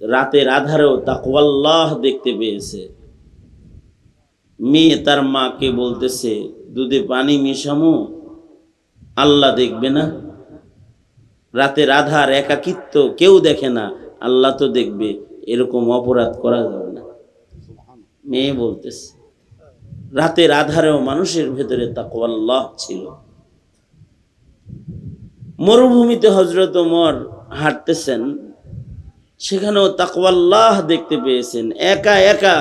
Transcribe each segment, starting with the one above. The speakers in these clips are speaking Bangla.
রাতের আধারেও তাকওয়াল্লাহ দেখতে পেয়েছে। মেয়ে তার মাকে বলতেছে, দুধে পানি মিশামো, আল্লাহ দেখবে না? রাতের আধার, একাকিত্ব, কেউ দেখে না, আল্লাহ তো দেখবে, এরকম অপরাধ করা যাবে না। মেয়ে বলতেছে, রাতের আধারেও মানুষের ভেতরে তাকওয়াল্লাহ ছিল। মরুভূমিতে হযরত ওমর হাঁটতেছেন, সেখানেও তাকওয়াল্লাহ দেখতে পেয়েছেন। একা একা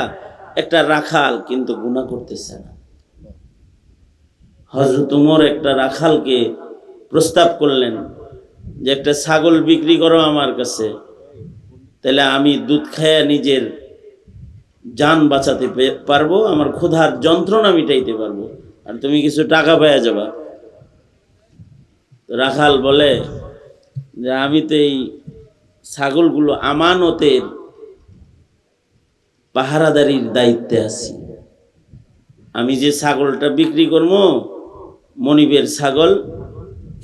একটা রাখাল, কিন্তু গুনাহ করতেছে না। হযরত ওমর একটা রাখালকে প্রস্তাব করলেন যে একটা ছাগল বিক্রি করো আমার কাছে, তাহলে আমি দুধ খাইয়া নিজের জান বাঁচাতে পারবো, আমার ক্ষুধার যন্ত্রণা মিটাইতে পারবো, আর তুমি কিছু টাকা পাওয়া যাবা। রাখাল বলে যে আমি তো এই ছাগলগুলো আমানতের পাহারাদারির দায়িত্বে আছি, আমি যে ছাগলটা বিক্রি করবো মনিবের ছাগল,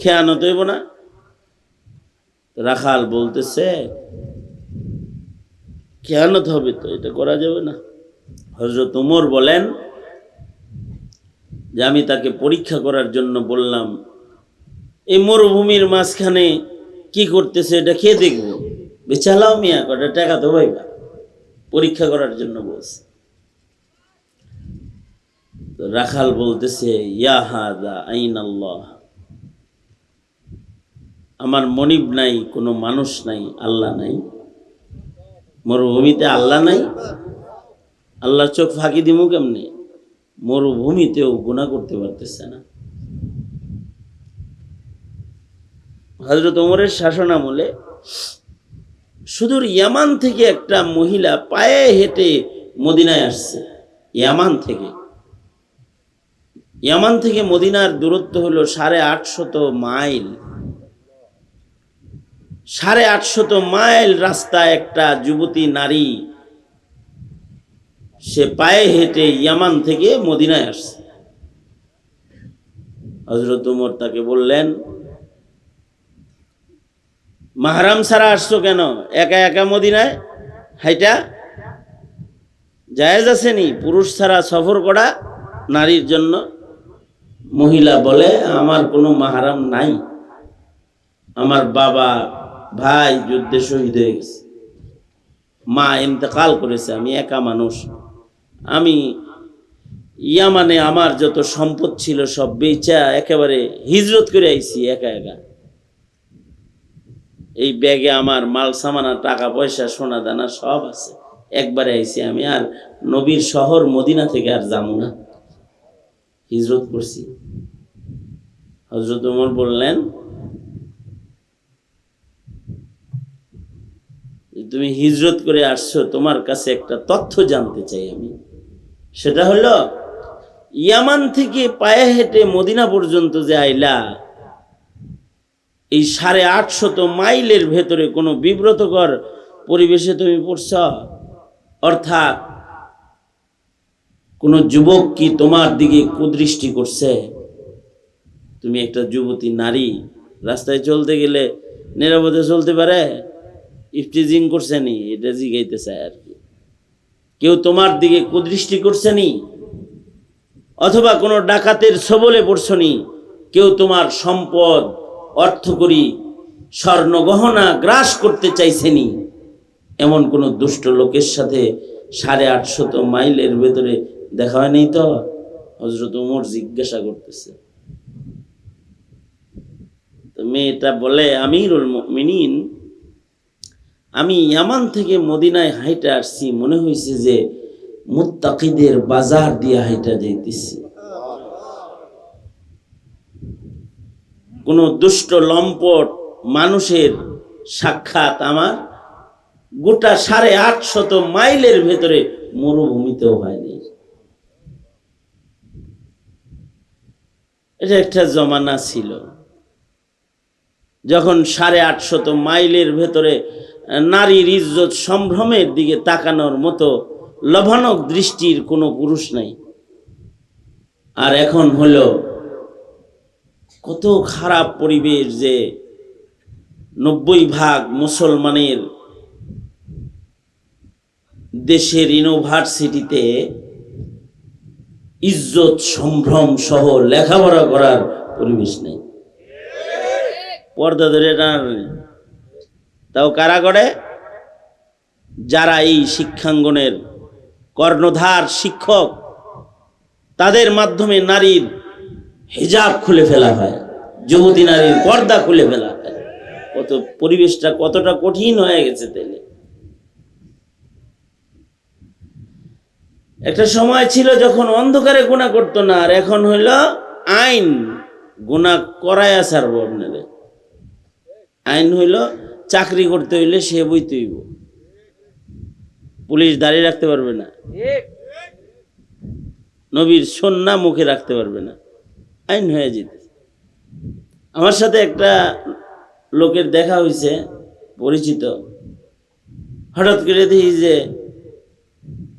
খেয়ানত হইব না। রাখাল বলতেছে খেয়ানত হবে তো, এটা করা যাবে না। হযরত ওমর বলেন যে আমি তাকে পরীক্ষা করার জন্য বললাম, এই মরুভূমির মাঝখানে কি করতেছে এটা খেয়ে দেখবো, বেচালাও মিয়া, কটা টাকা তো ভাইবা, পরীক্ষা করার জন্য বলছে। রাখাল বলতেছে ইয়া হাদা আইনাল্লাহ, আমার মনিব নাই, কোনো মানুষ নাই, আল্লাহ নাই, মরুভূমিতে আল্লাহ নাই, আল্লাহর চোখ ফাঁকি দিমু কেমনে? মরুভূমিতেও গুনাহ করতে পারতেছে না। হযরত ওমরের শাসন আমলে সুদূর ইয়ামান থেকে একটা মহিলা পায়ে হেঁটে মদিনায় আসছে। ইয়ামান থেকে মদিনার দূরত্ব হলো 850 মাইল। 850 মাইল রাস্তা, একটা যুবতী নারী সে পায়ে হেঁটে ইয়ামান থেকে মদিনায় আসছে। হযরত ওমর তাকে বললেন, মাহরাম ছাড়া আসছো কেন? একা একা মদিনায় হাইটা জায়েজ আছে নি পুরুষ ছাড়া সফর করা নারীর জন্য? মহিলা বলে আমার কোনো মাহরাম নাই, আমার বাবা ভাই যুদ্ধে শহীদ হয়ে গেছে, মা ইন্তেকাল করেছে, আমি একা মানুষ, আমি ইয়ামানে আমার যত সম্পদ ছিল সব বেচা একেবারে হিজরত করে আইছি একা একা। এই ব্যাগে আমার মাল সামানা, টাকা পয়সা, সোনা দানা সব আছে, একবারে আইছি আমি, আর নবীর শহর মদিনা থেকে আর যাবো না, হিজরত করছি। হযরত ওমর বললেন, তুমি হিজরত করে আসছো, তোমার কাছে একটা তথ্য জানতে চাই আমি। সেটা হলো, ইয়ামান থেকে পায়ে হেঁটে মদিনা পর্যন্ত যে আইলা, এই 850 মাইলের ভেতরে কোনো বিব্রতকর পরিবেশে তুমি পড়ছ? অর্থাৎ কোন যুবক কি তোমার দিকে কুদৃষ্টি করছে? তুমি একটা যুবতী নারী, রাস্তায় চলতে গেলে নিরাপদে চলতে পারে? ইফটিজিং করছে নি? এটা জিগাইতে চায় আর কি। কেউ তোমার দিকে কুদৃষ্টি করছে নি? অথবা কোনো ডাকাতের ছবলে পড়ছ নি? কেউ তোমার সম্পদ, অর্থকড়ি, স্বর্ণ গহনা গ্রাস করতে চাইছেনি? এমন কোন দুষ্ট লোকের সাথে 850 মাইলের ভেতরে দেখা হয়নি তো? হযরত ওমর জিজ্ঞাসা করতেছে। তো মেয়েটা বলে, আমিরুল মুমিনিন, আমি ইয়ামান থেকে মদিনায় হাইটা আসছি, মনে হয়েছে যে মুত্তাকিদের বাজার দিয়ে হাইটা যাইতেছি। কোন দুষ্ট লম্পট মানুষের সাক্ষাৎ আমার গোটা 850 মাইলের ভেতরে মরুভূমিতেও হয়নি। এটা একটা জমানা ছিল যখন 850 মাইলের ভেতরে নারীর ইজ্জত সম্ভ্রমের দিকে তাকানোর মতো লভানক দৃষ্টির কোনো পুরুষ নাই। আর এখন হলো কত খারাপ পরিবেশ যে 90 ভাগ মুসলমানের দেশের ইউনিভার্সিটিতে ইজ্জত সম্ভ্রম সহ লেখাপড়া করার পরিবেশ নেই। পর্দা ধরে টানাটানি, তাও কারা করে? যারা এই শিক্ষাঙ্গনের কর্ণধার শিক্ষক, তাদের মাধ্যমে নারীর হিজাব খুলে ফেলা হয়, যুবতী নারীর পর্দা খুলে ফেলা হয়। কত পরিবেশটা কতটা কঠিন হয়ে গেছে তাইলে। একটা সময় ছিল যখন অন্ধকারে গুনাহ করতো না, আর এখন হইল আইন গুনাহ করায়া ছাড়বো আপনারে। আইন হইল চাকরি করতে হইলে সে বইতে হইব, পুলিশ দাঁড়িয়ে রাখতে পারবে না, নবীর সুন্নাহ মুখে রাখতে পারবে না, আইন হয়ে যেতে। আমার সাথে একটা লোকের দেখা হয়েছে, পরিচিত। হঠাৎ করে দেখি যে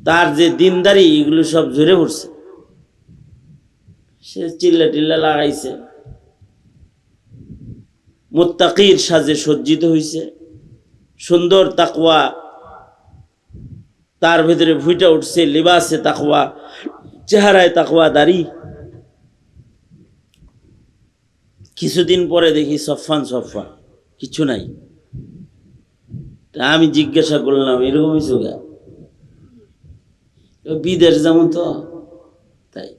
তার যে দিনদারি এগুলো সব ঝরে পড়ছে। সে চিল্লা টিল্লা লাগাইছে, মুত্তাকির সাজে সজ্জিত হয়েছে, সুন্দর তাকওয়া তার ভেতরে ফুটে উঠছে, লিবাসে তাকওয়া, চেহারায় তাকওয়া, দাড়ি। কিছুদিন পরে দেখি সফান কিছু নাই। তা আমি জিজ্ঞাসা করলাম, এরকমই চোখা বিদেশ যেমন তো তাই,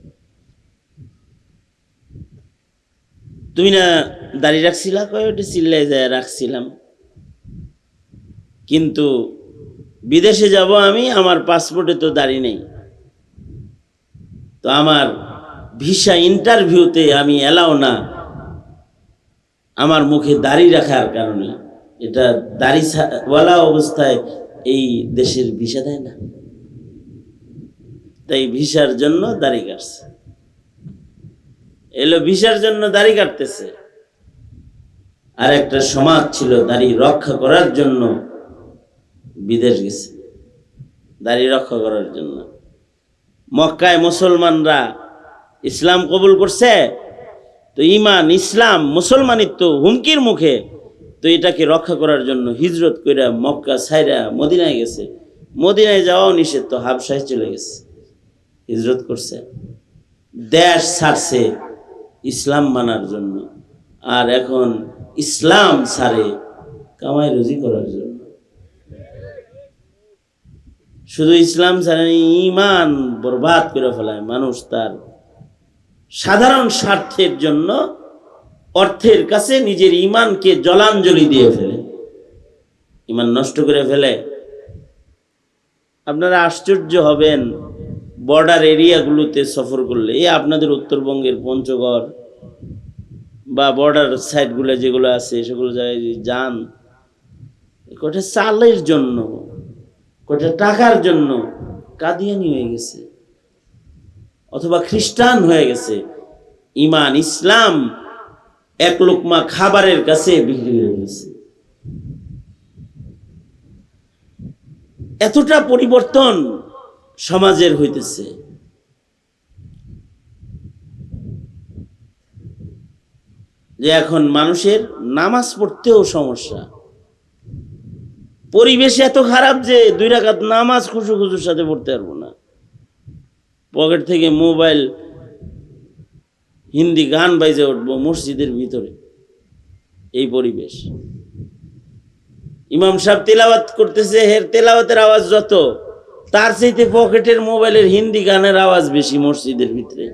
তুমি না দাড়ি রাখছিলা? কয় ওটা চিল্লাই যায় রাখছিলাম, কিন্তু বিদেশে যাব আমি, আমার পাসপোর্টে তো দাড়ি নেই, তো আমার ভিসা ইন্টারভিউতে আমি এলাও না আমার মুখে দাড়ি রাখার কারণে। এটা দাড়িওয়ালা অবস্থায় এই দেশের ভিসা দেয় না, তাই ভিসার জন্য দাড়ি কাটছে। এলো ভিসার জন্য দাড়ি কাটতেছে। আর একটা সমাজ ছিল দাড়ি রক্ষা করার জন্য বিদেশ গেছে, দাড়ি রক্ষা করার জন্য। মক্কায় মুসলমানরা ইসলাম কবুল করছে, তো ইমান, ইসলাম, মুসলমানিত্ব হুমকির মুখে, তো এটাকে রক্ষা করার জন্য হিজরত করে মক্কা ছাইরা মদিনায় গেছে। মদিনায় যাওয়াও নিষেধ, তো হাবশায় চলে গেছে, হিজরত করছে, দেশ ছাড়ছে ইসলাম মানার জন্য। আর এখন ইসলাম ছাড়ে কামাই রুজি করার জন্য। শুধু ইসলাম ছাড়ে, ইমান বরবাদ করে ফেলায় মানুষ তার সাধারণ স্বার্থের জন্য, অর্থের কাছে নিজের ইমানকে জলাঞ্জলি দিয়ে ফেলে, ইমান নষ্ট করে ফেলে। আপনারা আশ্চর্য হবেন বর্ডার এরিয়াগুলোতে সফর করলে, এই আপনাদের উত্তরবঙ্গের পঞ্চগড় বা বর্ডার সাইডগুলো যেগুলো আছে সেগুলো জায়গায় যান, কোটা চালের জন্য, কোটা টাকার জন্য কাদিয়ানি হয়ে গেছে অথবা খ্রিস্টান হয়ে গেছে। ইমান, ইসলাম এক লোকমা খাবারের কাছে বিক্রি হয়ে গেছে। এতটা পরিবর্তন সমাজের হইতেছে। যে এখন মানুষের নামাজ পড়তেও সমস্যা, পরিবেশ এত খারাপ যে 2 রাকাত নামাজ খুশুর সাথে পড়তে পারবো না। পকেট থেকে মোবাইল, হিন্দি গান বাজে উঠবো মসজিদের ভিতরে, এই পরিবেশ। ইমাম সাহেব তেলাওয়াত করতেছে, হের তেলাওয়াতের আওয়াজ যত, তার চাইতে পকেটের মোবাইলের হিন্দি গানের আওয়াজ বেশি মসজিদের ভিতরে।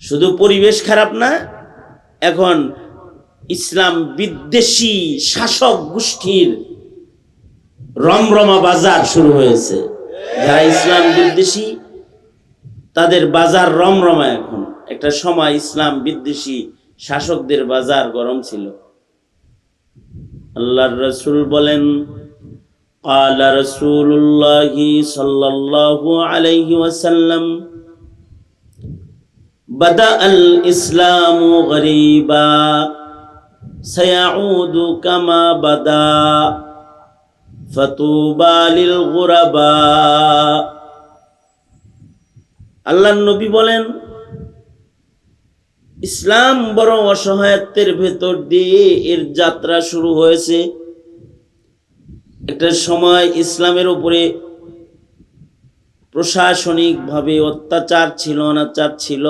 শুধু পরিবেশ খারাপ না, এখন ইসলাম বিদ্বেষী শাসক গোষ্ঠীর রমরমা বাজার শুরু হয়েছে। যারা ইসলাম বিদ্বেষী তাদের বাজার রমরমা। এখন একটা সময় ইসলাম বিদ্বেষী শাসকদের বাজার গরম ছিল। আল্লাহর রাসূল বলেন, ক্বালা রাসূলুল্লাহি সাল্লাল্লাহু আলাইহি ওয়াসাল্লাম, বাদাআল ইসলামু গরীবা সায়াউদু কামা বাদা ফাতুবা লিল গুরাবা। আল্লাহর নবী বলেন, ইসলাম বড় অসহায়ত্বের ভেতর দিয়ে এর যাত্রা শুরু হয়েছে। একটা সময় ইসলামের উপরে প্রশাসনিকভাবে অত্যাচার ছিল, অনাচার ছিল,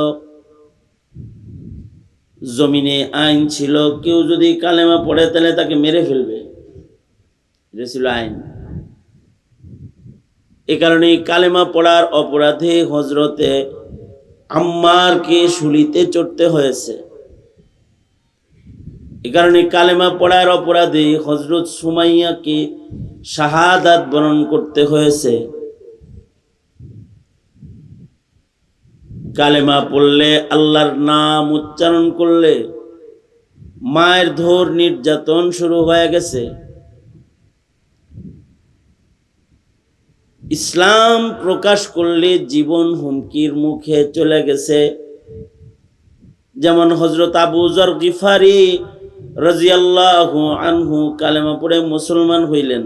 জমিনে আইন ছিল, কেউ যদি কালেমা পড়ে তাহলে তাকে মেরে ফেলবে, এটা ছিল আইন। এ কারণে কালেমা পড়ার অপরাধে হযরতে আম্মারকে শুলিতে চড়তে হয়েছে। এ কারণে কালেমা পড়ার অপরাধে হযরত সুমাইয়াকে শাহাদাত বরণ করতে হয়েছে। কালেমা পড়লে, আল্লাহর নাম উচ্চারণ করলে মায়ের ধর নির্যাতন শুরু হয়ে গেছে। ইসলাম প্রকাশ করলে জীবন হুমকির মুখে চলে গেছে। যেমন হযরত আবু যর গিফারি রাদিয়াল্লাহু আনহু কালেমা পড়ে মুসলমান হইলেন।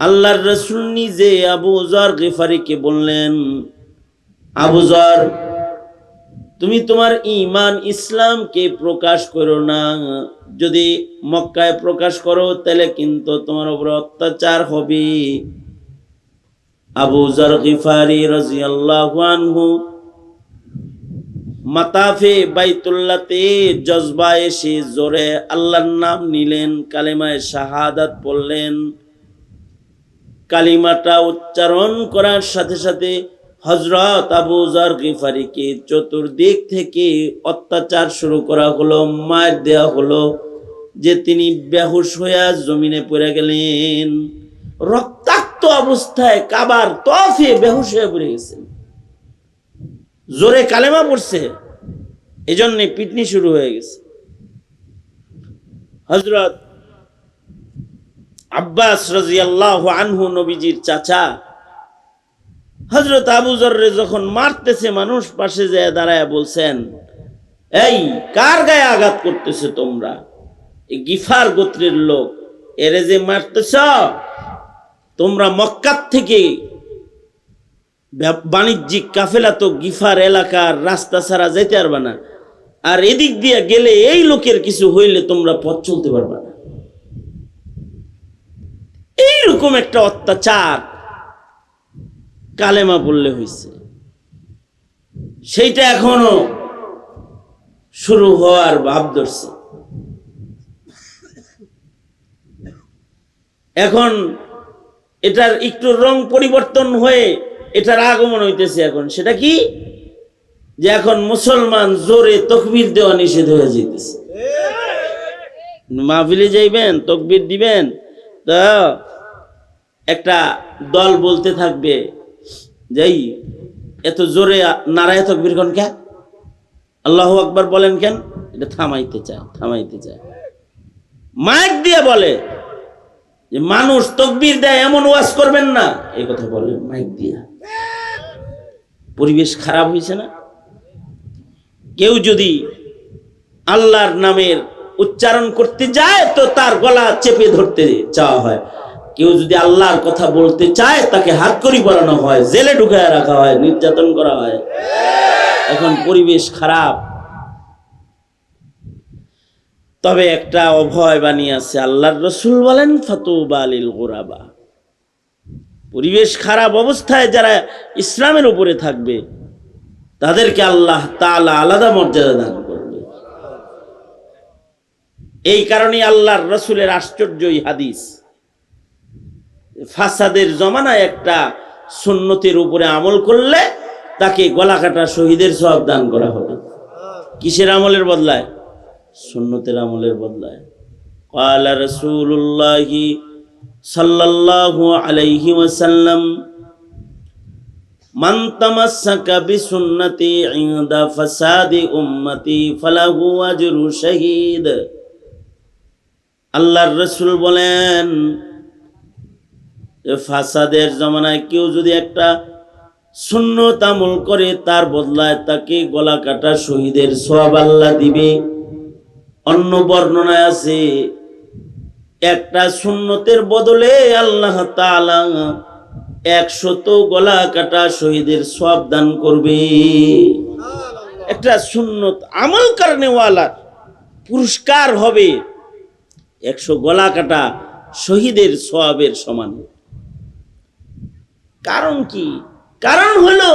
আল্লাহর রাসূল নিজে আবু যর গিফারিকে বললেন, আবু যর, তুমি তোমার ঈমান ইসলামকে প্রকাশ করো না। যদি মক্কায় প্রকাশ করো তাহলে কিন্তু তোমার উপর অত্যাচার হবে। আবু যর গিফারি রাদিয়াল্লাহু আনহু মাতাফে বাইতুল্লাহতে জজবা এসে জোরে আল্লাহর নাম নিলেন, কালেমায়ে শাহাদাত পড়লেন। কালিমাটা উচ্চারণ করার সাথে সাথে হযরত আবু যর গিফারিকে চতুর্দিক থেকে অত্যাচার শুরু করা হলো, মার দেওয়া হলো, যে তিনি বেহুশ হইয়া জমিনে পড়ে গেলেন। রক্তাক্ত অবস্থায় কাবার তফে বেহুশ হয়ে পড়ে গেছেন। জোরে কালেমা পড়ছে, এজন্য পিটনি শুরু হয়ে গেছে। হযরত আব্বাস রাদিয়াল্লাহু আনহু, নবীজির চাচা, হযরত আবু যররে যখন মারতেছে, মানুষ পাশে যায় দাঁড়ায় বলছেন, এই কার গায়ে আঘাত করতেছে তোমরা? এই গিফার গোত্রের লোক, এরে যে মারতেছ, তোমরা মক্কা থেকে বাণিজ্যিক কাফেলা তো গিফার এলাকার রাস্তা ছাড়া যেতে পারবে না, আর এদিক দিয়ে গেলে এই লোকের কিছু হইলে তোমরা পথ চলতে পারবে না। এইরকম একটা অত্যাচার কালেমা বললে হয়েছে। সেইটা এখনো শুরু হওয়ার ভাব ধরছে। এখন এটার একটু রং পরিবর্তন হয়ে এটার আগমন হইতেছে। এখন সেটা কি, যে এখন মুসলমান জোরে তাকবীর দেওয়া নিষেধ হয়ে যাইতেছে। মাহফিলে যাইবেন, তাকবীর দিবেন, তো একটা দল বলতে থাকবে, যাই এত জোরে নারায়ে তাকবীর কোন কেন, আল্লাহু আকবার বলেন কেন? এটা থামাইতে চায়। মাইক দিয়ে বলে যে মানুষ তাকবীর দেয় এমন ওয়াজ করবেন না, এই কথা বলে মাইক দিয়া। পরিবেশ খারাপ হয়েছে না? কেউ যদি আল্লাহর নামের উচ্চারণ করতে যায় তো তার গলা চেপে ধরতে চাওয়া হয়। কেউ যদি আল্লাহর কথা বলতে চায় তাকে হাতকড়ি পরানো হয়, জেলে ঢুকায় রাখা হয়, নির্যাতন করা হয়। এখন পরিবেশ খারাপ। তবে একটা অভয় বাণী আছে, আল্লাহর রাসূল বলেন, ফাতুবা লিল গুরাবা। পরিবেশ খারাপ অবস্থায় যারা ইসলামের উপরে থাকবে তাদেরকে আল্লাহ তাআলা আলাদা মর্যাদা দান করবে। এই কারণে আল্লাহর রাসূলের আশ্চর্যই হাদিস, ফাসাদের জমানায় একটা সুন্নতের উপরে আমল করলে তাকে গলা কাটা শহীদের সওয়াব দান করা হবে। কিসের আমলের বদলায়? সুন্নতের আমলের বদলায়। ক্বালা রাসূলুল্লাহি সাল্লাল্লাহু আলাইহি ওয়াসাল্লাম, মান তামাসসাকা বিসুন্নতি ইনদা ফাসাদি উম্মতি ফালাহু আজরু শাহীদ। আল্লাহর রাসূল বলেন, ফাসাদের জমানায় কেউ যদি একটা সুন্নত আমল করে তার বদলায় তাকে গলা কাটা শহীদের সওয়াব আল্লাহ দিবে। অন্য বর্ণনায় আছে একটা সুন্নতের বদলে আল্লাহ তাআলা 100 গলা কাটা শহীদের সওয়াব দান করবে। একটা সুন্নত আমল করনেওয়ালা পুরস্কার হবে 100 গলা কাটা শহীদের সওয়াবের সমান। কারণ কি? কারণ হলো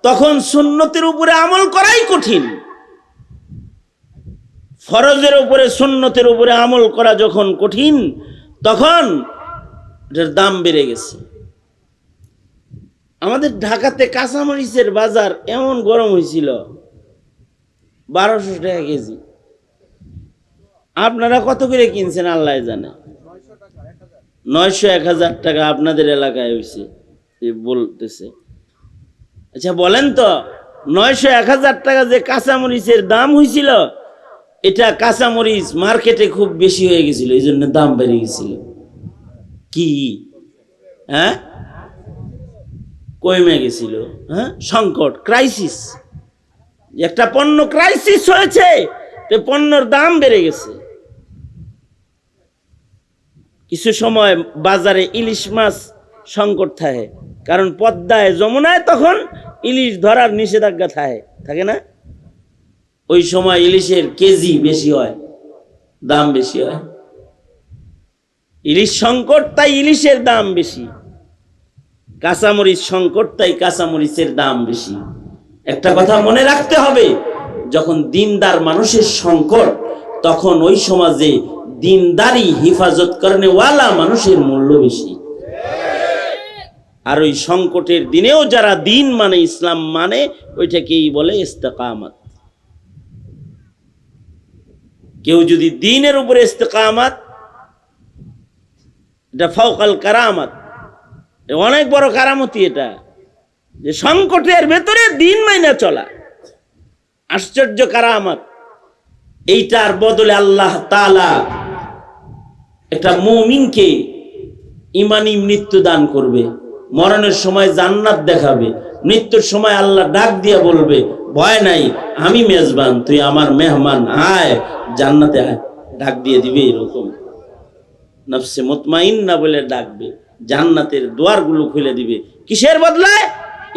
তখন সুন্নতের উপরে আমল করাই কঠিন। ফরজের উপরে সুন্নতের উপরে আমল করা যখন কঠিন, তখন এটার দাম বেড়ে গেছে। আমাদের ঢাকাতে কাঁচামরিচের বাজার এমন গরম হয়েছিল, 1200 টাকা কেজি। আপনারা কত করে কিনছেন আল্লাহ জানে। 900-1000 টাকা আপনাদের এলাকায় হয়েছে বলতেছে। আচ্ছা বলেন তো, 900-1000 টাকা যে কাঁচামরিচের দাম হয়েছিল, এটা কাঁচামরিচ মার্কেটে খুব বেশি হয়ে গেছিল, এই জন্য দাম বেড়ে গেছিল। কি হ্যাঁ কমে গেছিল? হ্যাঁ, সংকট, ক্রাইসিস, একটা পণ্য ক্রাইসিস হয়েছে, তো পণ্যের দাম বেড়ে গেছে। কিছু সময় বাজারে ইলিশ মাছ সংকট থাকে, কারণ পদ্মায় যমুনায় তখন ইলিশ ধরার নিষেধাজ্ঞা থাকে না। ওই সময় ইলিশের কেজি বেশি হয়, দাম বেশি হয়। ইলিশ সংকট, তাই ইলিশের দাম বেশি। কাঁচামরিচ সংকট, তাই কাঁচামরিচের দাম বেশি। একটা কথা মনে রাখতে হবে, যখন দিনদার মানুষের সংকট, তখন ওই সমাজে দিনদারি হিফাজত করনেওয়ালা মানুষের মূল্য বেশি। আর ওই সংকটের দিনেও যারা দিন মানে, ইসলাম মানে, ওইটাকেই বলে ইস্তেকামাত। কেউ যদি দিনের উপরে ইস্তেকামাত, এটা ফাওকাল কারামাত, অনেক বড় কারামতি। এটা যে সংকটের ভেতরে দিন মাইনা চলা, আশ্চর্য কারামাত। এইটার বদলে আল্লাহ তাআলা একটা মুমিনকে ইমানি মৃত্যু দান করবে, মরণের সময় জান্নাত দেখাবে, মৃত্যুর সময় আল্লাহ ডাক দিয়ে বলবে, ভয় নাই, আমি মেজবান, তুই আমার মেহমান, আয় জান্নাতে আয়, ডাক দিয়ে দিবে। এরকম নফসে মুতমাইন্না বলে ডাকবে, জান্নাতের দুয়ারগুলো খুলে দিবে। কিসের বদলায়?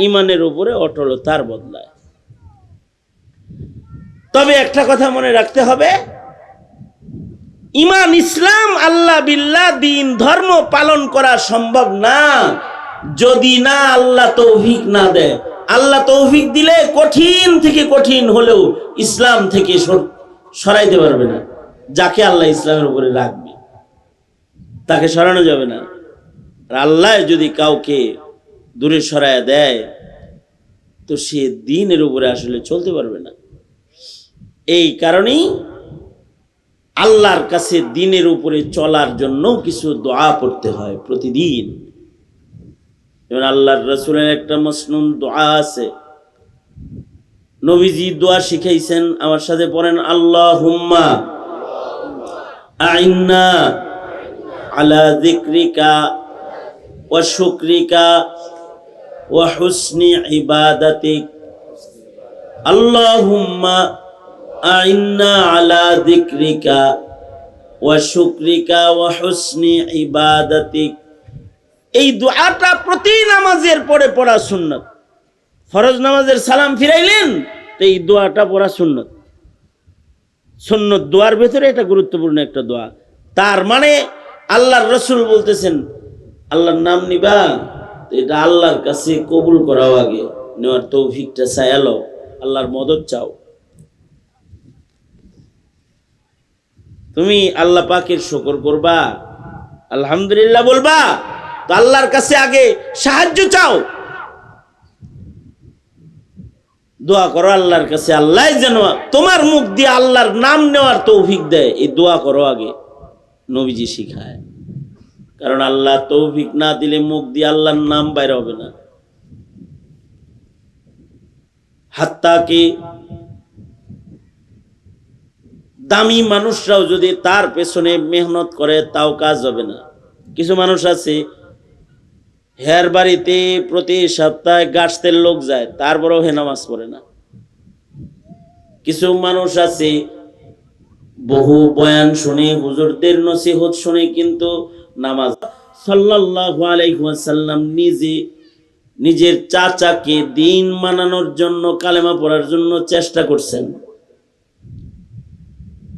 ইমানের উপরে অটলতার বদলায়। তবে একটা কথা মনে রাখতে হবে, ইমান, ইসলাম, আল্লাহ বিল্লাহ, দিন ধর্ম পালন করা সম্ভব না যদি না আল্লাহ তৌফিক না দেয়। আল্লাহ তৌফিক দিলে কঠিন থেকে কঠিন হলেও ইসলাম থেকে সরাইতে পারবে না। যাকে আল্লাহ ইসলামের উপরে রাখবে তাকে সরানো যাবে না। আর আল্লাহ যদি কাউকে দূরে সরায় দেয়, তো সে দ্বীনের উপরে আসলে চলতে পারবে না। এই কারণেই আল্লাহর কাছে দ্বীনের উপরে চলার জন্য কিছু দোয়া পড়তে হয় প্রতিদিন। যেমন আল্লাহর রাসূলের একটা মাসনুন দোয়া আছে, নবীজি দোয়া শিখাইছেন, আমার সাথে পড়েন, আল্লাহুম্মা আইন্না আলা যিকরিকা ওয়া শুকরিকা ওয়া হুসনি ইবাদাতিক। আল্লাহুম্মা আইন্না আলা যিকরিকা ওয়া শুকরিকা ওয়া হুসনি ইবাদাতিক। এই দোয়াটা প্রতি নামাজের পরে পড়া সুন্নাত। ফরজ নামাজের সালাম ফিরাইলেন, তো এই দোয়াটা পড়া সুন্নাত। সুন্নত দোয়ার ভেতরে এটা গুরুত্বপূর্ণ একটা দোয়া। তার মানে আল্লাহর রাসূল বলতেছেন, আল্লাহর নাম নিবা, তো এটা আল্লাহর কাছে কবুল করাও, আগে নেওয়ার তৌফিকটা চাইলো, আল্লাহর মদদ চাও। তুমি আল্লাহ পাকের শুকর করবা, আলহামদুলিল্লাহ বলবা, তো আল্লাহর কাছে আগে সাহায্য চাও, দোয়া করো আল্লাহর কাছে, আল্লাহ যেন তোমার মুখ দিয়ে আল্লাহর নাম নেওয়ার তৌফিক দেয়। এই দোয়া করো আগে, নবীজি শিখায়। কারণ আল্লাহ তৌফিক না দিলে মুখ দিয়ে আল্লাহর নাম বাইরে হবে না। হাত্তা কি দামি মানুষরাও যদি তার পেছনে মেহনত করে, তাও কাজ হবে না। কিছু মানুষ আছে, হের বাড়িতে প্রতি সপ্তাহে গাছতের লোক যায়, তারপরেও হে নামাজ পড়ে না। কিছু মানুষ আছে, বহু বয়ান শুনে, হুজুরদের নসিহত শুনে, কিন্তু নামাজ। সাল্লাল্লাহু আলাইহি ওয়াসাল্লাম নিজে নিজের চাচাকে দিন মানানোর জন্য কালেমা পড়ার জন্য চেষ্টা করছেন,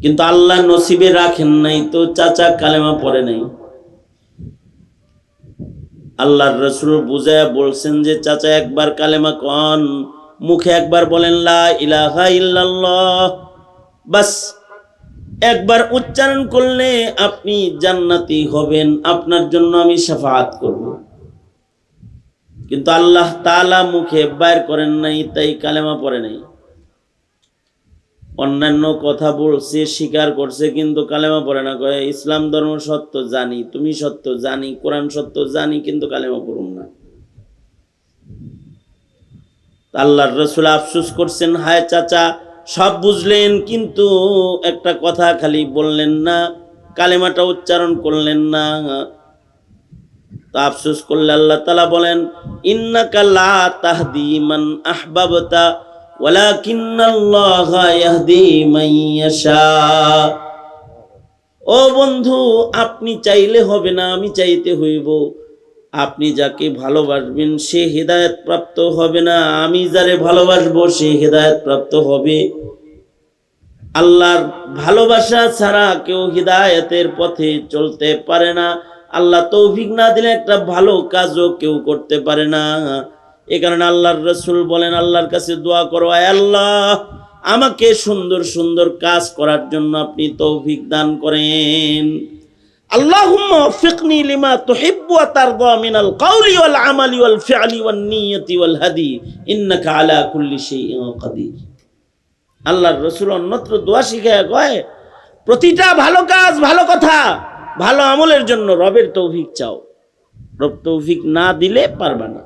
কিন্তু আল্লাহ নসিবে রাখেন নাই, তো চাচা কালেমা পড়ে নাই। আল্লাহর রাসূল বুঝায়া বলছেন যে চাচা একবার কালেমা কন, মুখে একবার বলেন লা ইলাহা ইল্লাল্লাহ, বাস একবার উচ্চারণ করলে আপনি জান্নাতি হবেন, আপনার জন্য আমি শাফাআত করব। কিন্তু আল্লাহ তাআলা মুখে বাইর করেন নাই, তাই কালেমা পড়ে নাই। অন্যান্য কথা বলছে, স্বীকার করছে, কিন্তু কালেমা পড়ে না। কয় ইসলাম ধর্ম সত্য জানি, তুমি সত্য জানি, কোরআন সত্য জানি, কিন্তু কালেমা পড়ুন না। আল্লাহর রাসূল আফসোস করছেন, হায় চাচা সব বুঝলেন, কিন্তু একটা কথা খালি বললেন না, কালেমাটা উচ্চারণ করলেন না। তা আফসোস করলে আল্লাহ তাআলা বলেন, ইন্নাকা লা তাহদি মান আহবাবতা ওয়ালাকিন্নাল্লাহা ইয়াহদি মান ইয়াশা। ও বন্ধু, আপনি চাইলে হবে না, আমি চাইতে হইব। আপনি যাকে ভালোবাসবেন সে হেদায়েত প্রাপ্ত হবে না, আমি যারে ভালোবাসবো সে হেদায়েত প্রাপ্ত হবে। আল্লাহর ভালোবাসা ছাড়া কেউ হিদায়াতের পথে চলতে পারে না। আল্লাহ তৌফিক না দিলে একটা ভালো কাজও কেউ করতে পারে না। এ কারণে আল্লাহর রাসূল বলেন, আল্লাহর কাছে দোয়া করো, আয় আল্লাহ আমাকে সুন্দর সুন্দর কাজ করার জন্য আপনি তৌফিক দান করেন। আল্লাহুম্মা ওয়াফিকনি লিমা তুহিব্বু ওয়া তারদা মিনাল কওলি ওয়াল আমালি ওয়াল ফি'লি ওয়ান নিয়তি ওয়াল হাদি ইন্নাকা আলা কুল্লি শাইইন কাদির। আল্লাহর রাসূল অন্যত্র দোয়া শিখায় কয়, প্রতিটা ভালো কাজ, ভালো কথা, ভালো আমলের জন্য রবের তৌফিক চাও। রব তৌফিক না দিলে পারবে না।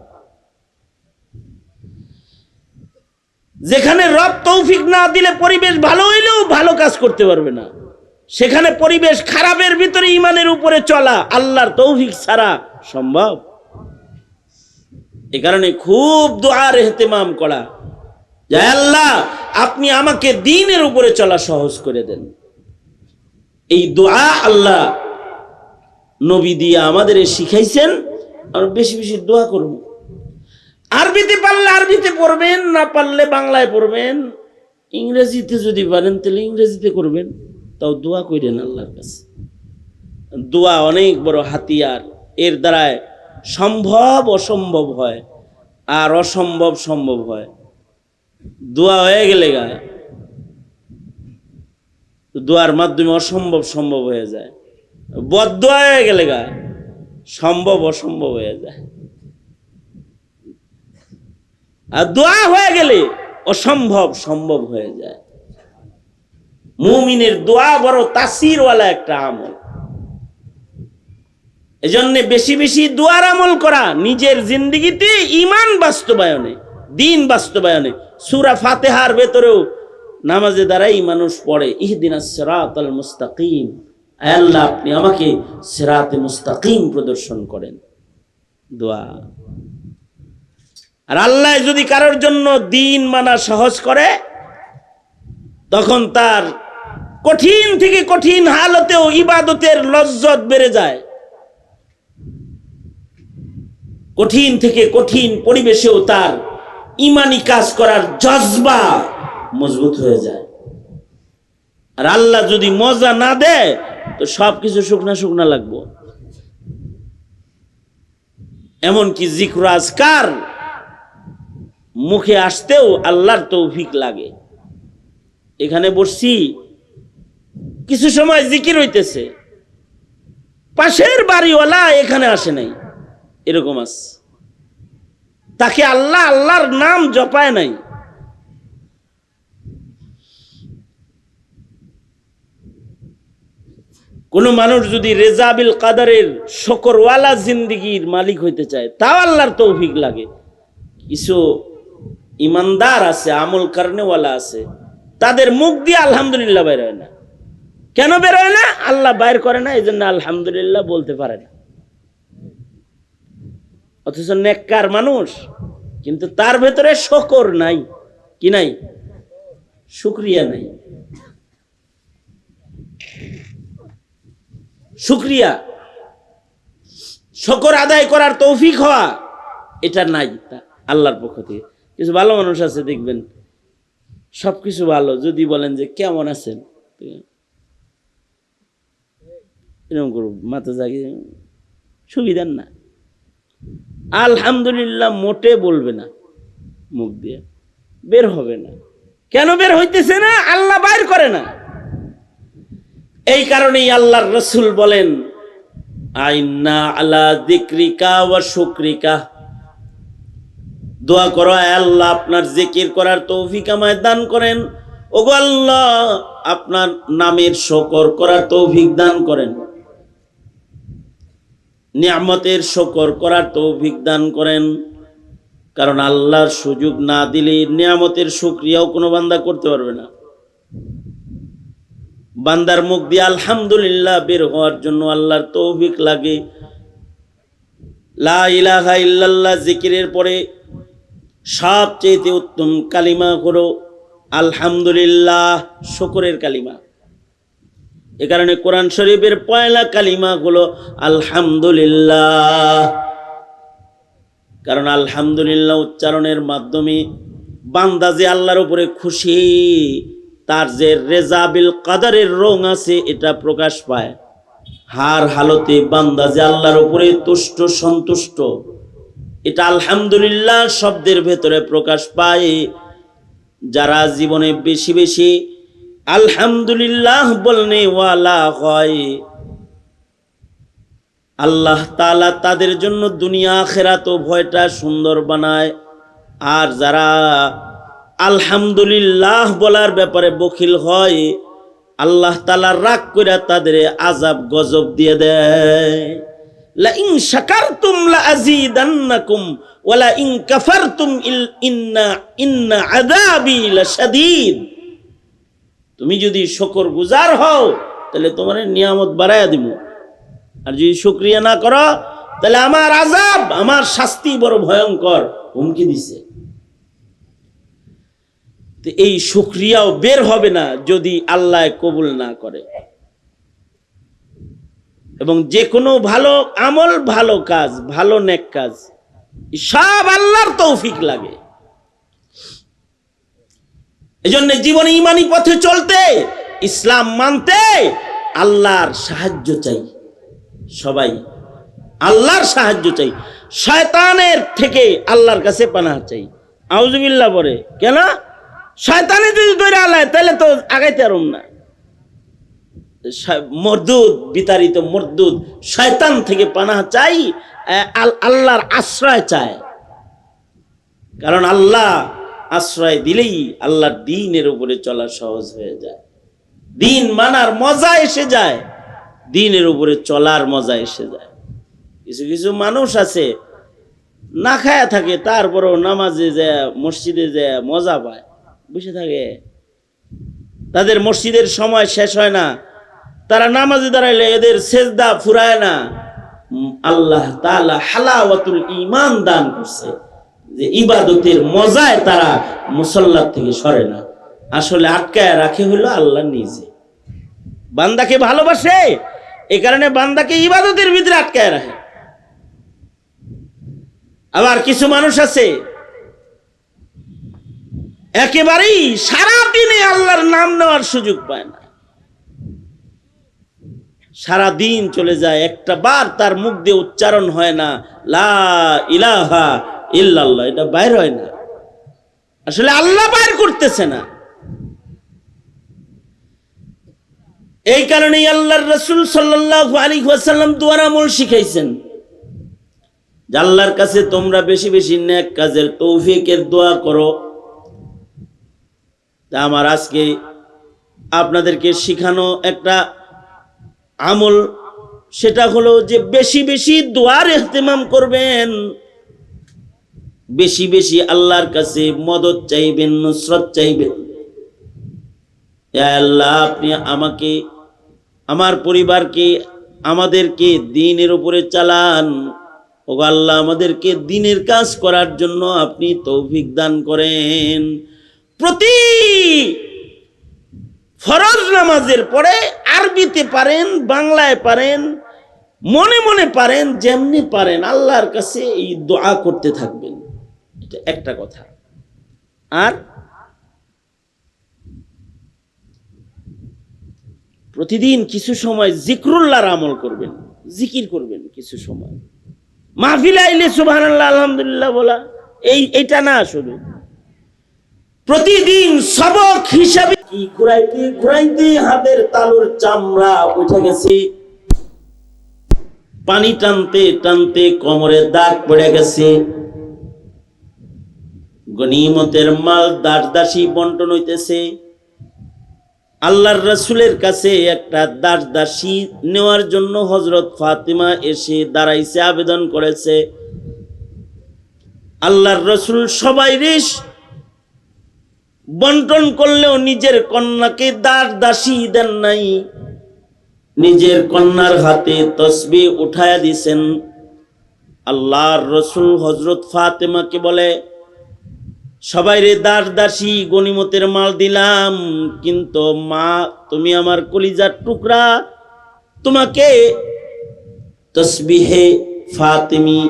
যেখানে রব তৌফিক না দিলে পরিবেশ ভালো হইলেও ভালো কাজ করতে পারবে না, সেখানে পরিবেশ খারাপের ভিতরে ঈমানের উপরে চলা আল্লাহর তৌফিক ছাড়া সম্ভব। এই কারণে খুব দুআর ইহতিমাম করা, যে আল্লাহ আপনি আমাকে দ্বীনের উপরে চলা সহজ করে দেন। এই দোয়া আল্লাহ নবী দিয়ে আমাদের শিখাইছেন। আর বেশি বেশি দোয়া করব। আরবিতে পারলে আরবিতে পড়বেন, না পারলে বাংলায় পড়বেন। ইংরেজিতে যদি পারেন তাহলে ইংরেজিতে করবেন, তাও দোয়া করেন আল্লাহর কাছে। দোয়া অনেক বড় হাতিয়ার, এর দ্বারায় সম্ভব অসম্ভব হয়, আর অসম্ভব সম্ভব হয়। দোয়া হয়ে গেলে দোয়ার মাধ্যমে অসম্ভব সম্ভব হয়ে যায়, বদদোয়া হয়ে গেলে সম্ভব অসম্ভব হয়ে যায়, আর দোয়া হয়ে গেলে অসম্ভব সম্ভব হয়ে যায়। মুমিনের দোয়া বড় তাসিরওয়ালা একটা আমল। এজন্য বেশি বেশি দোয়ার আমল করা, নিজের জিন্দেগিতে ঈমান বাস্তবায়নে, দ্বীন বাস্তবায়নে। সূরা ফাতিহার ভেতরেও নামাজে দাঁড়াই মানুষ পড়ে, ইহদিনাস সিরাতাল মুস্তাকিম, আল্লাহ আপনি আমাকে সিরাতে মুস্তাকিম প্রদর্শন করেন। দোয়া। আর আল্লাহ যদি কারোর জন্য দ্বীন মানা সহজ করে, তখন তার কঠিন থেকে কঠিন হালতেও ইবাদতের লজ্জত বেড়ে যায়। কঠিন থেকে কঠিন পরিবেশেও তার ঈমানি কাজ করার জজবা মজবুত হয়ে যায়। আর আল্লাহ যদি মজা না দেয় তো সবকিছু শুকনা শুকনা লাগবো। এমনকি জিক্র আজকার মুখে আসতেও আল্লাহর তৌফিক লাগে। এখানে বসছি, কিছু সময় জিকির হইতেছে, পাশের বাড়িওয়ালা এখানে আসে নাই, এরকম আছে, তাকে আল্লাহ আল্লাহর নাম জপায় নাই। কোন মানুষ যদি রেজাবিল কাদারের শকরওয়ালা জিন্দেগির মালিক হইতে চায়, তাও আল্লাহর তৌফিক লাগে। কিছু ইমানদার আছে, আমল কারণেওয়ালা আছে, তাদের মুখ দিয়ে আলহামদুলিল্লাহ বের হয় না। কেন বের হয় না? আল্লাহ বাইর করে না, এই জন্য আলহামদুলিল্লাহ বলতে পারে না। অথচ নেককার মানুষ, কিন্তু তার ভেতরে শকর নাই, কি নাই? শুকরিয়া নাই। শুকরিয়া, শকর আদায় করার তৌফিক হওয়া, এটা নাই আল্লাহর পক্ষ থেকে। কিছু ভালো মানুষ আছে দেখবেন সবকিছু ভালো, যদি বলেন যে কেমন আছেন এরকম করব মাথা জাগিয়ে সুবিধার না, আলহামদুলিল্লাহ মোটে বলবে না, মুখ দিয়ে বের হবে না। কেন বের হইতেছে না? আল্লাহ বাইর করে না। এই কারণেই আল্লাহর রাসূল বলেন আইন্না আলা যিকরিকা ওয়া শুকরিকা, দোয়া করো আল্লাহ আপনার জিকির করার তৌফিক আমায় দান করেন, ওগো আল্লাহ আপনার নামের শুকর করার তৌফিক দান করেন, নিয়ামতের শুকর করার তৌফিক দান করেন। কারণ আল্লাহর সুযোগ না দিলে নিয়ামতের শুকরিয়াও কোনো বান্দা করতে পারবে না। বান্দার মুখ দিয়ে আলহামদুলিল্লাহ বের হওয়ার জন্য আল্লাহর তৌফিক লাগে। লা ইলাহা ইল্লাল্লাহ জিকিরের পরে সবচেয়ে উত্তম কালিমা হলো আলহামদুলিল্লাহ, শুকরের কালিমা। এ কারণে কোরআন শরীফের পয়লা কালিমা হলো আলহামদুলিল্লাহ। কারণ আলহামদুলিল্লাহ উচ্চারণের মাধ্যমে বান্দা যে আল্লাহর উপরে খুশি, তার যে রেজা বিল কাদারের রং আছে এটা প্রকাশ পায়। হার হালতে বান্দা যে আল্লাহর উপরে তুষ্ট সন্তুষ্ট, এটা আলহামদুলিল্লাহ শব্দের ভেতরে প্রকাশ পায়। যারা জীবনে বেশি বেশি আলহামদুলিল্লাহ বলনে ওয়ালা হয়, আল্লাহ তাআলা তাদের জন্য দুনিয়া আখিরাত উভয়টা সুন্দর বানায়। আর যারা আলহামদুলিল্লাহ বলার ব্যাপারে বখিল হয়, আল্লাহ তাআলা রাগ করে তাদের আযাব গজব দিয়ে দেয়। লা ইন শাকারতুম লা আযীদান্নাকুম ওয়া লা ইন কাফারতুম ইন্না আযাবি লাশাদীদ। তুমি যদি শুকরগুজার হও তাহলে তোমার নিয়ামত বাড়ায়া দিব, আর যদি শুকরিয়া না করো তাহলে আমার আযাব, আমার শাস্তি বড় ভয়ঙ্কর, হুমকি দিছে। তো এই শুকরিয়াও বের হবে না যদি আল্লাহ কবুল না করে। এবং যে কোনো ভালো আমল, ভালো কাজ, ভালো নেক কাজ সব আল্লাহর তৌফিক লাগে। এজন্য জীবনে ঈমানি পথে চলতে, ইসলাম মানতে আল্লাহর সাহায্য চাই। সবাই আল্লাহর সাহায্য চাই, শয়তানের থেকে আল্লাহর কাছে পানাহ চাই। আউযুবিল্লাহ পরে কেন? শয়তানে যদি ধরে আলায় তাহলে তো আগাইতে পারুম না। মরদুদ বিতাড়িত মরদুদ শয়তান থেকে পানাহ চাই, আল্লাহর আশ্রয় চায়। কারণ আল্লাহ আশ্রয় দিলেই আল্লাহর দ্বীনের উপরে চলা সহজ হয়ে যায়, দ্বীন মানার মজা এসে যায়, দ্বীনের উপরে চলার মজা এসে যায়। কিছু কিছু মানুষ আছে না খায়া থাকে, তারপরেও নামাজে যায়, মসজিদে যায় মজা পায়, বসে থাকে। তাদের মসজিদের সময় শেষ হয় না, তারা নামাজে দাঁড়াইলে এদের সেজদা ফুরায় না। আল্লাহ তাআলা হালাওয়াতুল ঈমান দান করছে, যে ইবাদতের মজায় তারা মুসাল্লা থেকে সরে না। আসলে আটকায় রাখে হলো আল্লাহ নিজে। বান্দাকে ভালোবাসে, এই কারণে বান্দাকে ইবাদতের ভিতরে আটকায় রাখে। আবার কিছু মানুষ আছে একেবারেই সারাদিনে আল্লাহর নাম নেওয়ার সুযোগ পায় না, সারা দিন চলে যায়, একটা বার তার মুখ দিয়ে উচ্চারণ হয় না লা ইলাহা ইল্লাল্লাহ, এটা বাইর হয় না। আসলে আল্লাহ বাইর করতেছে না। এই কারণেই আল্লাহর রাসূল সাল্লাল্লাহু আলাইহি ওয়াসাল্লাম দুআর আমল শিখাইছেন, যে আল্লাহর কাছে তোমরা বেশি বেশি নেক কাজের তৌফিকের দোয়া করো। তা আমার আজকে আপনাদেরকে শিখানো একটা আমল, সেটা হলো যে বেশি বেশি দোয়ার ইহতিমাম করবেন, বেশি বেশি আল্লাহর কাছে মদদ চাইবেন, নুসরত চাইবেন। ইয়া আল্লাহ আপনি আমাকে, আমার পরিবারকে, আমাদেরকে দ্বীনের উপরে চালান। ও আল্লাহ আমাদেরকে দ্বীনের কাজ করার জন্য আপনি তৌফিক দান করেন। প্রতি ফরজ নামাজের পরে আরবিতে পারেন, বাংলায় পারেন, মনে মনে পারেন, যেমনি পারেন আল্লাহর কাছে এই দোয়া করতে থাকবেন, এটা একটা কথা। আর প্রতিদিন কিছু সময় জিক্রুল্লাহর আমল করবেন, জিকির করবেন কিছু সময়। মাহফিলে আইলে সুবহানাল্লাহ আলহামদুলিল্লাহ বলা, এইটা না, শুধু প্রতিদিন সবক হিসাবে কি ঘুরাইতে ঘুরাইতে হাতের তালুর চামড়া উঠে গেছে, পানি টানতে টানতে কোমরে দাগ পড়ে গেছে, গনিমতের মাল দাসদাসী বন্টন হইতেছে। আল্লাহর রাসূলের কাছে একটা দাসদাসী নেওয়ার জন্য হযরত ফাতিমা এসে দাঁড়াইছে, আবেদন করেছে। আল্লাহর রাসূল সবাইরে বন্টন করলেও নিজের কন্যাকে দাসী দেন নাই, নিজের কন্যার হাতে তসবিহ উঠায়া দিছেন। আল্লাহর রাসূল হযরত ফাতিমাকে বলে, সবাইরে দাসী গনিমতের মাল দিলাম, কিন্তু মা তুমি আমার কলিজার টুকরা, তোমাকে তসবিহে ফাতিমি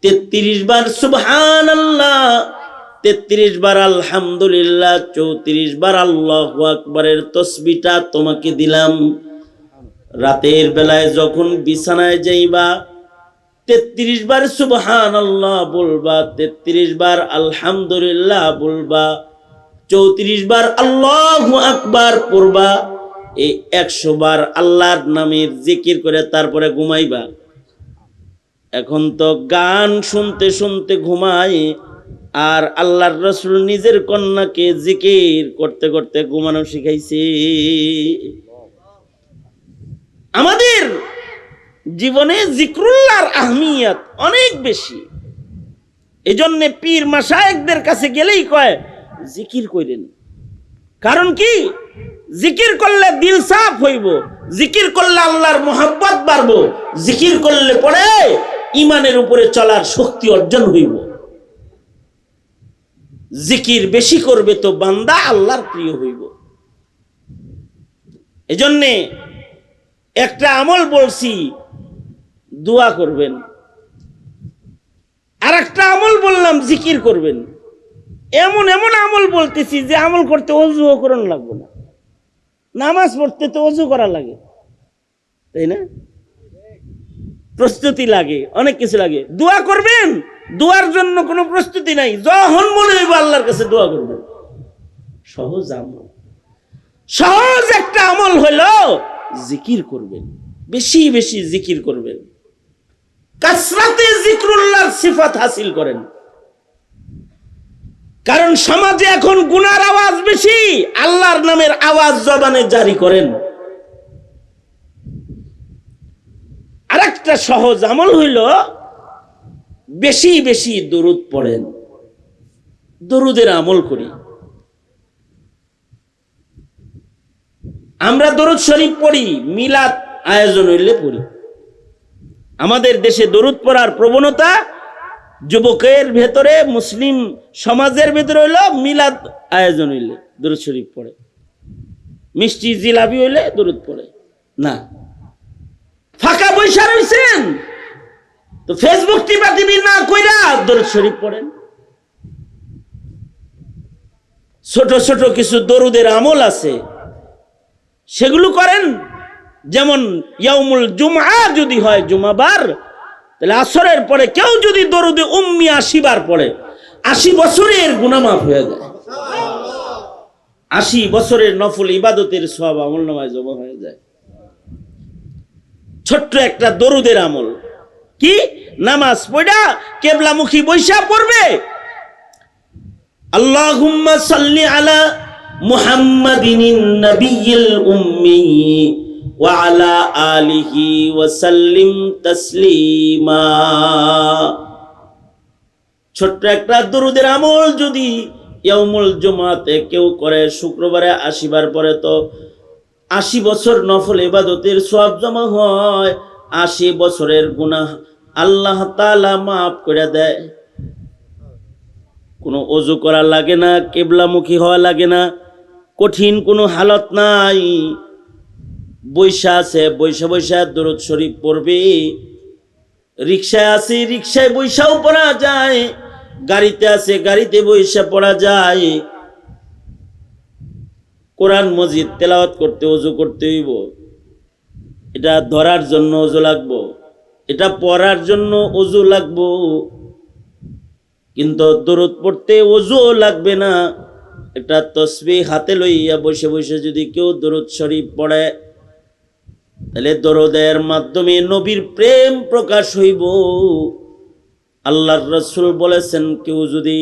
33 বার সুবহানাল্লাহ, 33 বার আলহামদুলিল্লাহ, 34 বার আল্লাহু আকবারের তসবিহটা তোমাকে দিলাম। রাতের বেলায় যখন বিছানায় যাইবা 33 বার সুবহানাল্লাহ বলবা, 33 বার আলহামদুলিল্লাহ বলবা, 34 বার আল্লাহু আকবার পড়বা। এই 100 বার আল্লাহর নামের জিকির করে তারপরে ঘুমাইবা। এখন তো গান শুনতে শুনতে ঘুমায়, আর আল্লাহর রাসূল নিজের কন্যাকে জিকির করতে করতে ঘুমানো শিখাইছে। আমাদের জীবনে জিক্রুল্লাহর আহমিয়ত অনেক বেশি। এজন্য পীর মাশায়েখদের কাছে গেলেই কয় জিকির করেন। কারণ কি? জিকির করলে দিল সাফ হইব, জিকির করলে আল্লাহর মোহাব্বত বাড়বো, জিকির করলে পরে ইমানের উপরে চলার শক্তি অর্জন হইব। জিকির বেশি করবে তো বান্দা আল্লাহর প্রিয় হইব। এজন্য একটা আমল বলছি, দোয়া করবেন। আর একটা আমল বললাম জিকির করবেন। এমন এমন আমল বলতেছি যে আমল করতে ওযুও করন লাগবে না, নামাজ পড়তে তো ওযু করা লাগে, তাই না? প্রস্তুতি লাগে, অনেক কিছু লাগে। দোয়া করবেন, দোয়ার জন্য কোনো প্রস্তুতি নাই, যখন মনে হইব আল্লাহর কাছে দোয়া করবেন। সহজ আমল, সহজ একটা আমল হলো জিকির করবেন, বেশি বেশি জিকির করবেন, কাসরাতে জিক্রুল্লাহর সিফাত হাসিল করেন। কারণ সমাজে এখন গুনার আওয়াজ বেশি, আল্লাহর নামের আওয়াজ জবানে জারি করেন। আরেকটা সহজ আমল হইল বেশি বেশি দরুদ পড়েন, দরুদের আমল করি। আমরা দরুদ শরীফ পড়ি, মিলাদ আয়োজন হইলে পড়ি। আমাদের দেশে দরুদ পড়ার প্রবণতা যুবকের ভেতরে, মুসলিম সমাজের ভেতরে হইল মিলাদ আয়োজন হইলে দরুদ শরীফ পড়ে, মিষ্টি জিলাপি হইলে দরুদ পড়ে না। ফাঁকা বৈশা রইছেন তো ফেসবুক টিপা টিপি না কইরা দরুদ শরীফ পড়েন। ছোট ছোট কিছু দরুদের আমল আছে, সেগুলো করেন। যেমন ইয়াউমুল জুমআ যদি হয় জুমাবার, তাহলে আসরের পরে কেউ যদি দরুদে উম্মি 80 বার পড়ে, 80 বছরের গুনাহ মাফ হয়ে যায়। 80 বছরের নফল ইবাদতের সওয়াব আমলনামায় জমা হয়ে যায়। ছোট্ট একটা দরুদের আমল কি? নামাজ পড়া কিবলামুখী বৈশা পড়বে, আল্লাহুম্মা সাল্লি আলা মুহাম্মাদিন নবিয়্যিল উম্মি ওয়া আলা আলিহি ওয়া সাল্লিম তাসলিমা। ছোট্ট একটা দরুদের আমল যদি ইয়াউমুল জুমাতে কেউ করে, শুক্রবারে 80 বার পরে, তো 80 বছর নফল ইবাদতের সওয়াব জমা হয়। 80 বছরের গুনাহ আল্লাহ তাআলা মাফ করে দেয়। কোনো ওযু করা লাগে না, কিবলামুখী হওয়া লাগে না, কঠিন কোনো হালত নাই। বৈশা আছে, বৈশা বৈশা দরুদ শরীফ পড়বে। রিক্সায় আছে, রিক্সায় বৈশাও পড়া যায়। গাড়িতে আছে, গাড়িতে বৈশা পড়া যায়। কোরআন মজিদ তেলাওয়াত করতে ওযু করতে হইব। এটা ধরার জন্য ওযু লাগবো, এটা পড়ার জন্য ওযু লাগবো। কিন্তু দরুদ পড়তে ওযুও লাগবে না। একটা তসবিহ হাতে লইয়া বসে বসে যদি কেউ দরুদ শরীফ পড়ে, তাহলে দরুদের মাধ্যমে নবীর প্রেম প্রকাশ হইব। আল্লাহর রাসূল বলেছেন, কেউ যদি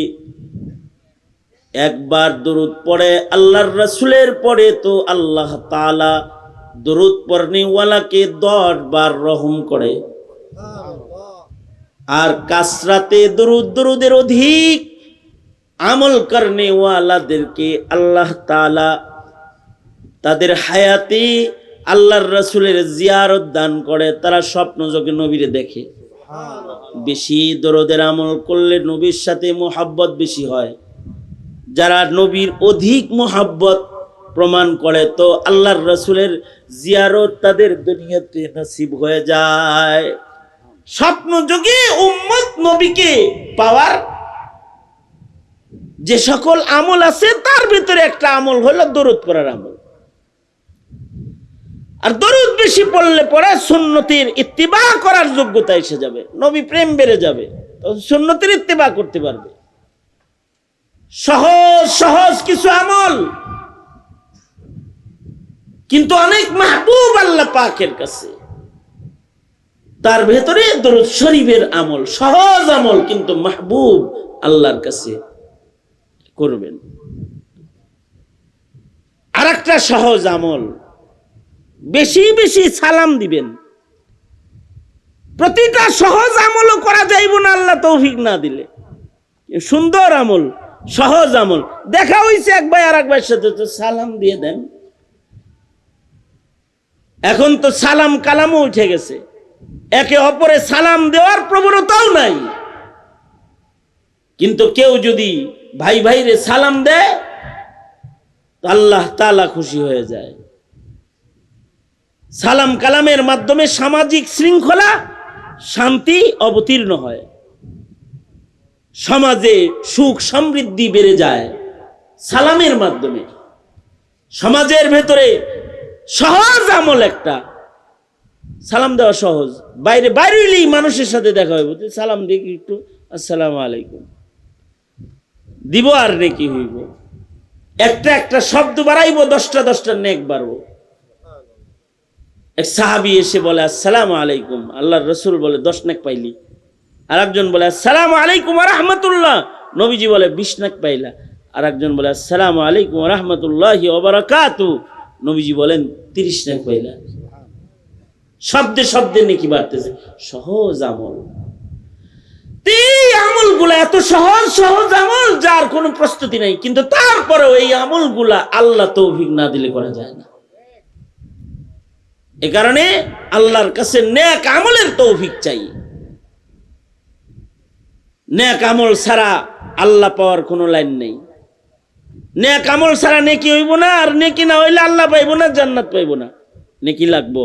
একবার দরুদ পড়ে আল্লাহর রাসূলের পরে, তো আল্লাহ তাআলা দরুদ পড়নেওয়ালাকে 10 বার রহম করে। আর কাসরাতে দরুদের অধিক আমল করনেওয়ালাদেরকে আল্লাহ তাআলা তাদের হায়াতে আল্লাহর রাসূলের জিয়ারত দান করে। তারা স্বপ্ন যোগে নবীরে দেখে। বেশি দরুদের আমল করলে নবীর সাথে মুহাব্বত বেশি হয়। যারা নবীর অধিক মুহাব্বত প্রমাণ করে, তো আল্লাহর রাসূলের জিয়ারত তাদের দুনিয়াতে নসিব হয়ে যায়। স্বপ্ন যোগে উম্মত নবীকে পাওয়ার যে সকল আমল আছে, তার ভিতরে একটা আমল হলো দরুদ পড়ার আমল। আর দরুদ বেশি পড়লে পরে সুন্নতের ইত্তিবা করার যোগ্যতা এসে যাবে, নবী প্রেম বেড়ে যাবে, তো সুন্নতের ইত্তিবা করতে পারবে। সহজ সহজ কিছু আমল, কিন্তু অনেক মাহবুব আল্লাহ পাকের কাছে। তার ভেতরে দরুদ শরীফের আমল সহজ আমল, কিন্তু মাহবুব আল্লাহর কাছে করবেন। আরেকটা সহজ আমল, বেশি বেশি সালাম দিবেন। প্রতিটা সহজ আমলও করা যাইব না আল্লাহ তৌফিক না দিলে। সুন্দর আমল, সহজ আমল, দেখা হইছে এক ভাই আর এক ভাইয়ের সাথে, তো সালাম দিয়ে দেন। এখন তো সালাম কালামও উঠে গেছে, একে অপরে সালাম দেওয়ার প্রবণতাও নাই। কিন্তু কেউ যদি ভাই ভাইরে সালাম দেয়, তো আল্লাহ তাআলা খুশি হয়ে যায়। সালাম কালামের মাধ্যমে সামাজিক শৃঙ্খলা শান্তি অবতীর্ণ হয়, সমাজে সুখ সমৃদ্ধি বেড়ে যায় সালামের মাধ্যমে। সমাজের ভেতরে সহজ আমল একটা, সালাম দেওয়া সহজ। বাইরে বাইরেই মানুষের সাথে দেখা হইব, সালাম দিয়ে একটু আসসালামু আলাইকুম দিব, আর নেকি হইব। একটা একটা শব্দ বাড়াইব, 10টা নেক বাড়বো। এক সাহাবী এসে বলে আসসালামু আলাইকুম, আল্লাহর রাসূল বলে 10 নেক পাইলি। আর একজন বলে আসসালামু আলাইকুম ওয়া রাহমাতুল্লাহ, নবীজি বলে 20 নেক পাইলা। আর একজন বলে আসসালামু আলাইকুম ওয়া রাহমাতুল্লাহি ওয়া বারাকাতুহু, নবীজি বলেন 30 নেক পাইলা। শব্দে শব্দে নেকি বাড়তেছে। সহজ আমল, এই আমলগুলা এত সহজ সহজ আমল, যার কোনো প্রস্তুতি নাই, কিন্তু তারপরেও এই আমলগুলা আল্লাহ তৌফিক না দিলে করা যায় না। এ কারণে আল্লাহর কাছে নেক আমলের তৌফিক চাই। নেক আমল ছাড়া আল্লাহ পাওয়ার কোনো লাইন নেই। নেক আমল ছাড়া নেকি হইব না, আর নেকি না হইলে আল্লাহ পাইব না, জান্নাত পাইব না। নেকি লাগবো।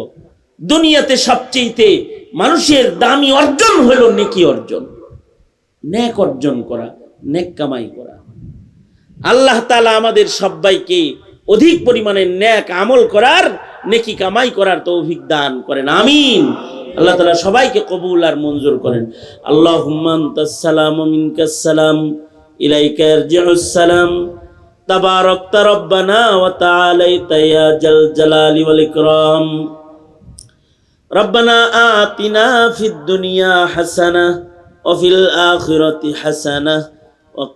দুনিয়াতে সবচেয়ে মানুষের দামি অর্জন হলো নেকি অর্জন, নেক অর্জন করা, নেক কামাই করা। আল্লাহ তাআলা আমাদের সবাইকে অধিক পরিমাণে নেক আমল করার, নেকি কামাই করার তৌফিক দান করেন, আমিন। আল্লাহ তাআলা সবাইকে কবুল আর মঞ্জুর করেন। আল্লাহুম্মা আনতাস সালাম ওয়া মিনকাস সালাম, ইলাইকা ইয়ারজিউস সালাম, তাবারাকতা রব্বানা ওয়া তাআলাইতা ইয়া জাল জালালি ওয়াল ইকরাম। রব্বানা আতিনা ফিদ দুনিয়া হাসানাহ ওয়া ফিল আখিরাতি হাসানাহ ওয়া